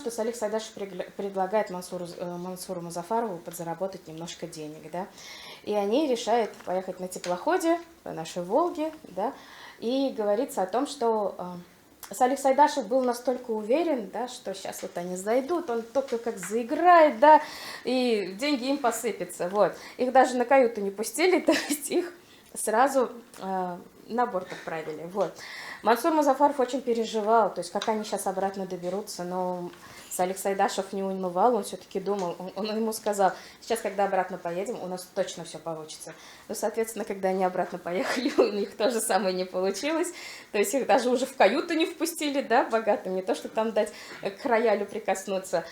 что Салих Сайдашев предлагает Мансуру Музафарову подзаработать немножко денег, да, и они решают поехать на теплоходе по нашей Волге, да, и говорится о том, что Салих Сайдашев был настолько уверен, да, что сейчас вот они зайдут, он только как заиграет, да, и деньги им посыпятся, вот. Их даже на каюту не пустили, то есть их сразу на борт отправили, вот. Мансур Музафаров очень переживал, то есть как они сейчас обратно доберутся, но Салих Сайдашев не унывал, он все-таки думал, он ему сказал, сейчас, когда обратно поедем, у нас точно все получится. Ну, соответственно, когда они обратно поехали, у них то же самое не получилось, то есть их даже уже в каюту не впустили, да, богатым, не то, что там дать к роялю прикоснуться.